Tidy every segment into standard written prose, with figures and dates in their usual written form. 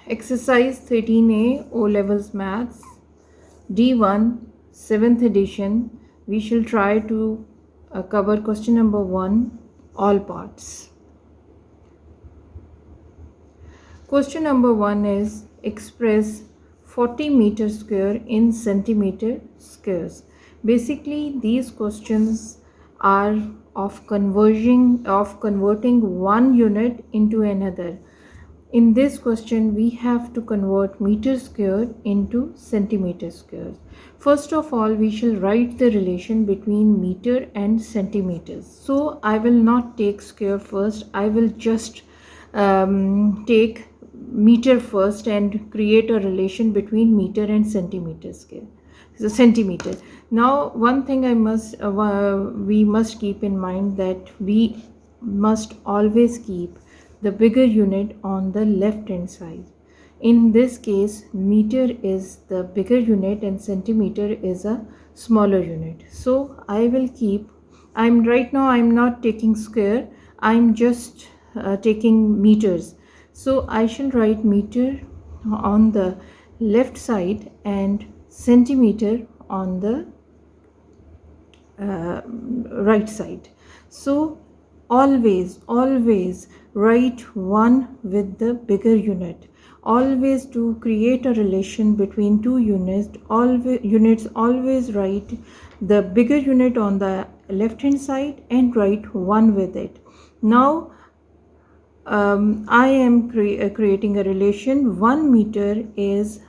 Exercise 13A O Levels Maths D1 7th edition. We shall try to cover question number 1, all parts. Question number 1 is express 40 meter square in centimeter squares. Basically these questions are of converting one unit into another. In this question, we have to convert meter square into centimeter square. First of all, we shall write the relation between meter and centimeters. So, I will not take square first. I will just take meter first and create a relation between meter and centimeter scale. So, centimeter. Now, one thing we must keep in mind that we must always keep the bigger unit on the left hand side. In this case, meter is the bigger unit and centimeter is a smaller unit. So I will keep, I'm not taking square, I'm just taking meters. So I shall write meter on the left side and centimeter on the right side. So always write 1 with the bigger unit. Always to create a relation between two units, always write the bigger unit on the left hand side and write 1 with it. Now I am creating a relation. 1 meter is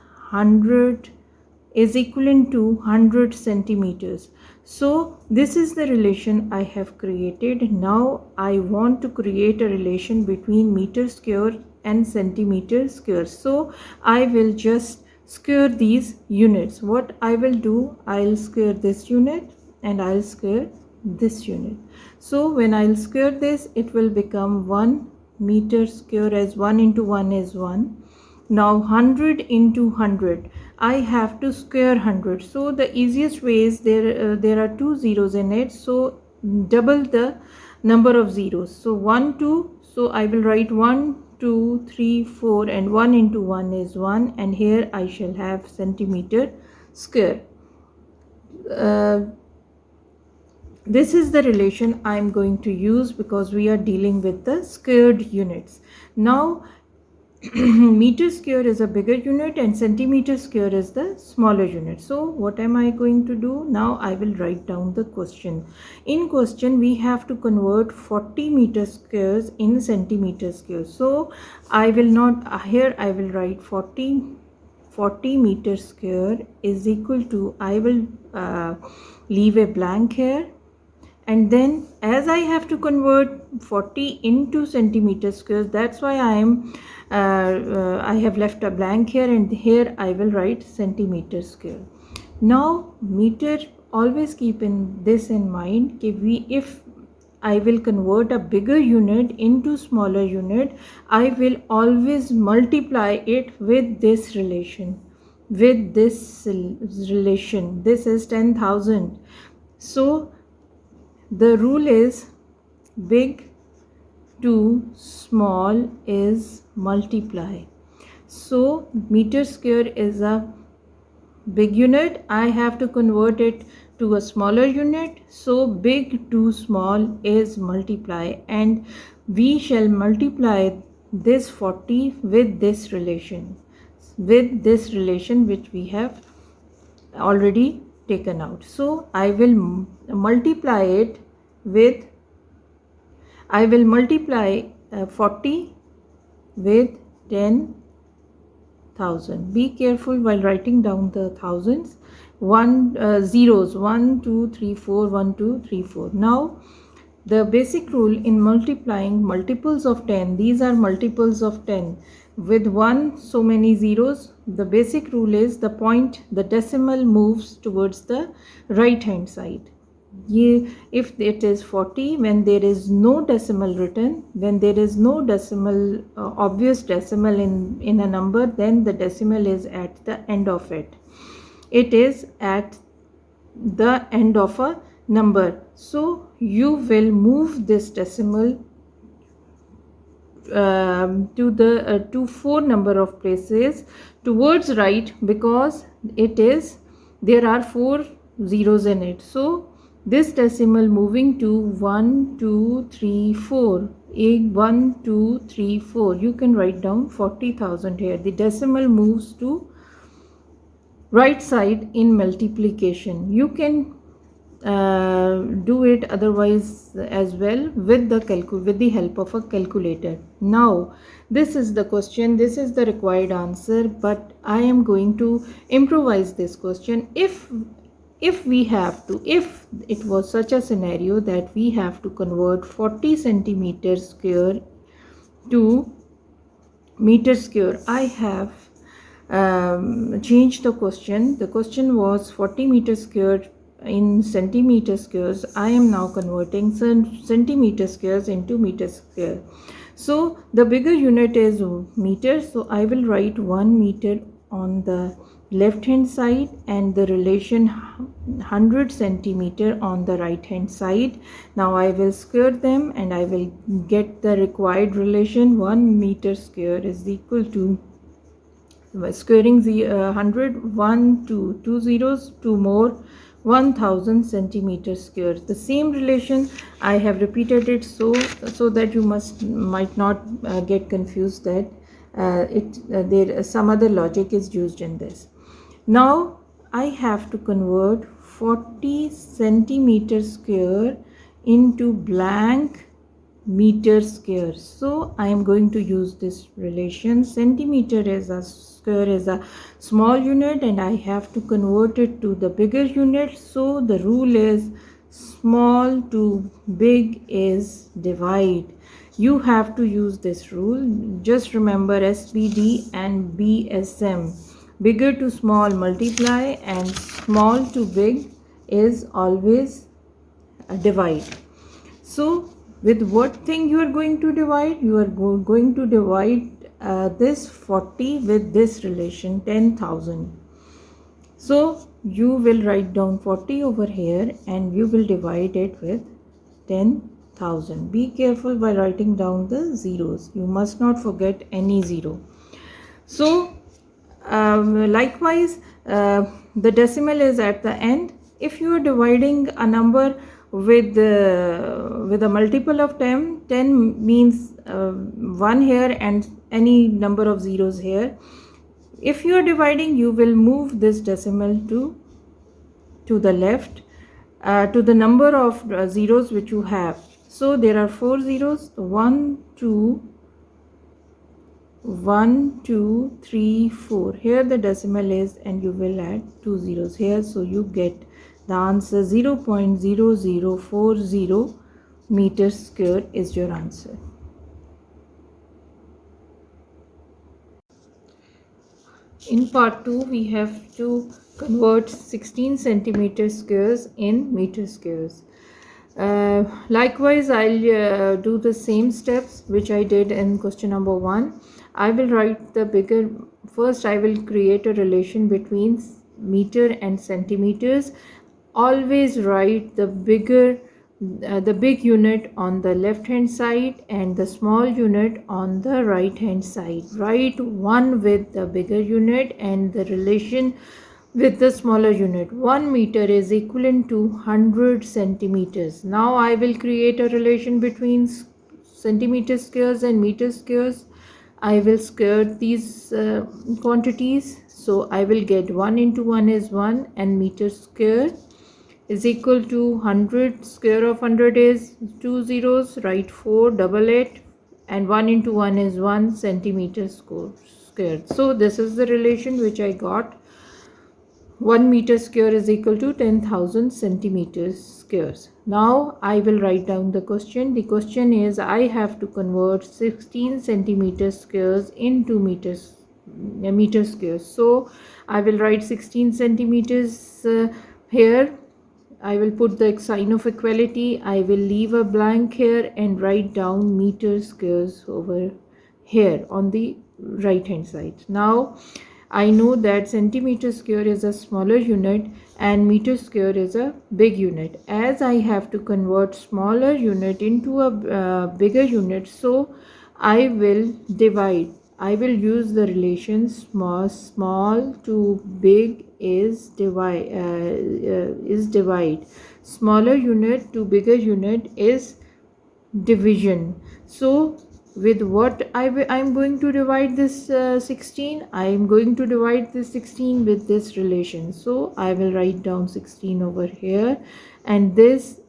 equivalent to 100 centimeters. So this is the relation I have created. Now I want to create a relation between meter square and centimeter square. So I will just square these units. What I will do, I'll square this unit and I'll square this unit. So when I'll square this, it will become 1 meter square as 1 into 1 is 1. Now 100 into 100, I have to square 100. So the easiest way is there are 2 zeros in it, so double the number of zeros. So 1 2, so I will write 1 2 3 4 and 1 into 1 is 1, and here I shall have centimeter square. This is the relation I am going to use because we are dealing with the squared units. Now meter square is a bigger unit and centimeter square is the smaller unit. So what am I going to do? Now I will write down the question. In question we have to convert 40 meter squares in centimeter squares. So I will not, here I will write 40 meter square is equal to, I will leave a blank here. And then as I have to convert 40 into centimeter squares, that's why I have left a blank here, and here I will write centimeter square. Now meter, always keep this in mind, if I will convert a bigger unit into smaller unit, I will always multiply it with this relation. This is 10,000. So the rule is big to small is multiply. So meter square is a big unit. I have to convert it to a smaller unit. So big to small is multiply, and we shall multiply this 40 with this relation. Which we have already taken out. So I will multiply it with, 40 with 10,000. Be careful while writing down the thousands. Zeros 1 2 3 4 1 2 3 4. Now the basic rule in multiplying multiples of 10, these are multiples of 10 with 1 so many zeros. The basic rule is the decimal moves towards the right hand side. If it is 40, when there is no decimal written, when there is no decimal, obvious decimal in a number, then the decimal is at the end of it. It is at the end of a number. So you will move this decimal to 4 number of places towards right, because there are 4 zeros in it. So this decimal moving to 1 2 3 4, 1 2 3 4, you can write down 40,000 here. The decimal moves to right side in multiplication. You can do it otherwise as well with the help of a calculator. Now this is the question, this is the required answer, but I am going to improvise this question. If it was such a scenario that we have to convert 40 centimeters square to meter square, I have changed the question. The question was 40 meter square in centimeter squares. I am now converting centimeter squares into meter square. So the bigger unit is meter, so I will write 1 meter on the left hand side and the relation 100 centimeter on the right hand side. Now I will square them and I will get the required relation. 1 meter square is equal to, squaring the 100, 1 2 2 zeros, 2 more, 1000 centimeters square. The same relation I have repeated it so that you might not get confused that there some other logic is used in this. Now I have to convert 40 centimeters square into blank meter square. So I am going to use this relation. Centimeter is a square is a small unit and I have to convert it to the bigger unit. So the rule is small to big is divide. You have to use this rule. Just remember SBD and BSM. Bigger to small multiply and small to big is always a divide. So with what thing you are going to divide? You are going to divide this 40 with this relation 10,000. So you will write down 40 over here and you will divide it with 10,000. Be careful by writing down the zeros. You must not forget any zero. So likewise, the decimal is at the end. If you are dividing a number with a multiple of 10 means 1 here and any number of zeros here. If you are dividing, you will move this decimal to the left, to the number of zeros which you have. So there are 4 zeros, 1 2 3 4. Here the decimal is and you will add 2 zeros here, so you get the answer 0.0040 meters square is your answer. In part 2 we have to convert 16 centimeter squares in meter squares. Likewise I'll do the same steps which I did in question number 1. I will write the bigger. First I will create a relation between meter and centimeters. Always write the big unit on the left hand side and the small unit on the right hand side. Write 1 with the bigger unit and the relation with the smaller unit. 1 meter is equivalent to 100 centimeters. Now I will create a relation between centimeter squares and meter squares. I will square these quantities. So I will get 1 into 1 is 1 and meter square is equal to 100. Square of 100 is 2 zeros. Write 4, double it, and 1 into 1 is 1 centimeter squared. So this is the relation which I got. 1 meter square is equal to 10,000 centimeters squares. Now I will write down the question. The question is I have to convert 16 centimeter squares into meter squares. So I will write 16 centimeters here. I will put the sign of equality. I will leave a blank here and write down meter squares over here on the right hand side. Now I know that centimeter square is a smaller unit and meter square is a big unit. As I have to convert smaller unit into a bigger unit, so I will divide. I will use the relation small to big is divide. Smaller unit to bigger unit is division. So with what I'm going to divide this 16, I am going to divide this 16 with this relation. So I will write down 16 over here, and this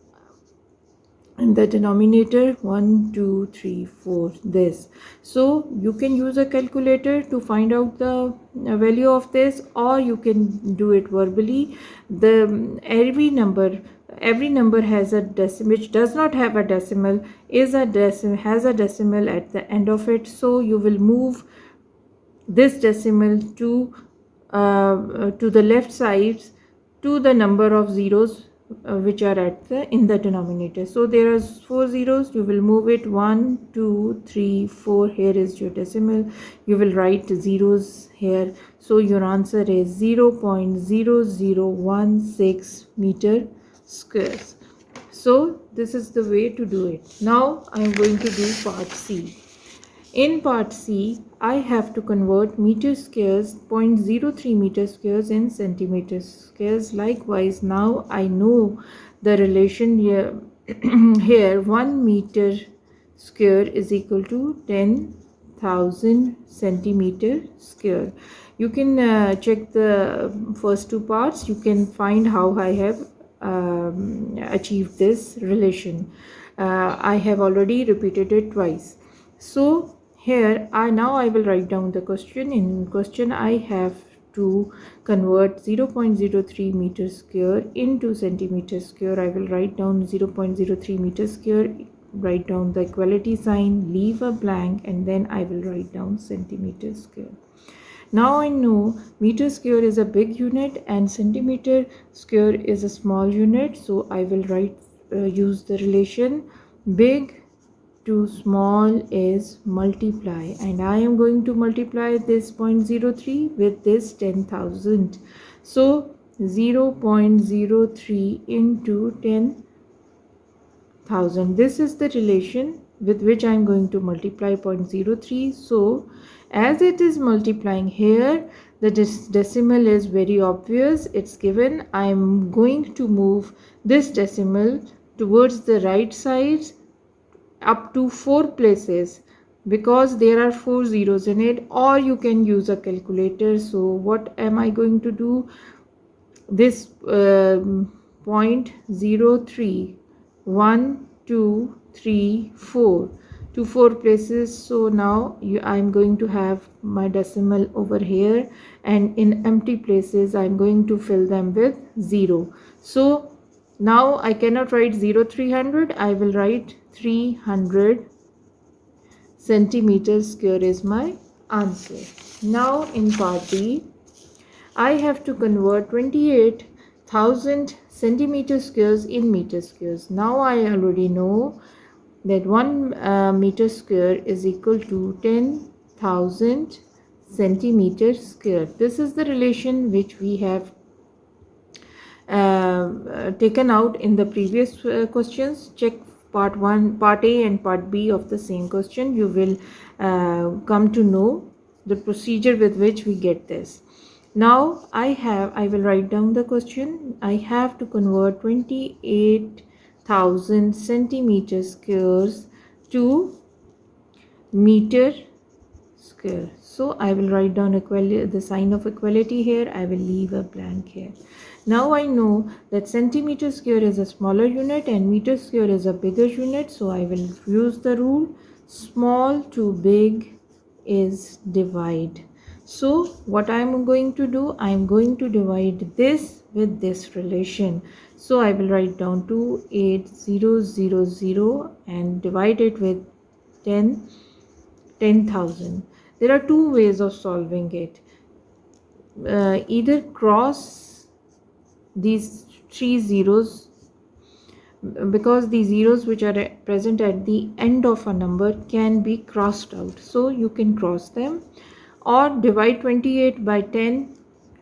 in the denominator 1 2 3 4 this. So you can use a calculator to find out the value of this, or you can do it verbally. The every number has a decimal, which does not have a decimal is a decimal, has a decimal at the end of it. So you will move this decimal to the left sides to the number of zeros which are at the in the denominator. So there are 4 zeros. You will move it 1 2 3 4. Here is your decimal. You will write zeros here. So your answer is 0.0016 meter squares. So this is the way to do it. Now I am going to do part C. In part C, I have to convert meter squares, 0.03 meter squares in centimeter squares. Likewise, now I know the relation here. Here 1 meter square is equal to 10,000 centimeter square. You can check the first two parts. You can find how I have achieved this relation. I have already repeated it twice. So here now I will write down the question. In question I have to convert 0.03 meter square into centimeter square. I will write down 0.03 meter square, write down the equality sign, leave a blank, and then I will write down centimeter square. Now I know meter square is a big unit and centimeter square is a small unit. So I will use the relation big to small is multiply, and I am going to multiply this 0.03 with this 10,000. So 0.03 into 10,000. This is the relation with which I am going to multiply 0.03. So as it is multiplying here, the decimal is very obvious. It's given. I am going to move this decimal towards the right sides up to 4 places because there are 4 zeros in it, or you can use a calculator. So what am I going to do? This 0.03 1 2 3 4 to 4 places. So now I'm going to have my decimal over here, and in empty places I'm going to fill them with 0. So now I cannot write 300. I will write 300 centimeters square is my answer. Now in part D, I have to convert 28,000 centimeter squares in meter squares. Now I already know that 1 meter square is equal to 10,000 centimeter square. This is the relation which we have taken out in the previous questions. Check part A and part B of the same question. You will come to know the procedure with which we get this. Now I will write down the question. I have to convert 28,000 centimeter squares to meter square. So I will write down the sign of equality here. I will leave a blank here. Now I know that centimeter square is a smaller unit and meter square is a bigger unit. So I will use the rule small to big is divide. So what I am going to do, I am going to divide this with this relation. So I will write down 28000 and divide it with 10,000. There are two ways of solving it. Either cross these 3 zeros, because the zeros which are present at the end of a number can be crossed out. So you can cross them, or divide 28 by 10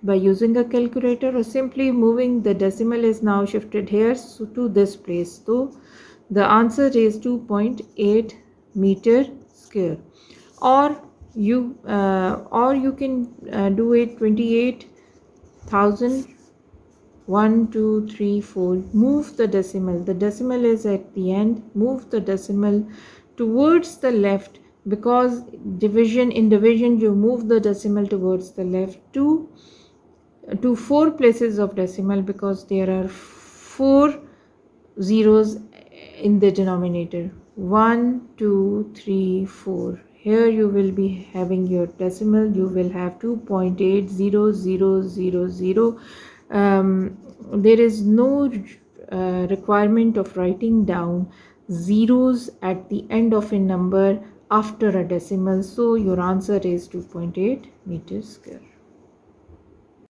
by using a calculator, or simply moving the decimal is now shifted here so to this place. So the answer is 2.8 meter square, or you can do it 28,000. 1 2 3 4. Move the decimal is at the end. Move the decimal towards the left, because division you move the decimal towards the left to 4 places of decimal, because there are 4 zeros in the denominator. 1 2 3 4. Here you will be having your decimal. You will have 2.80000. There is no requirement of writing down zeros at the end of a number after a decimal, so your answer is 2.8 meters square.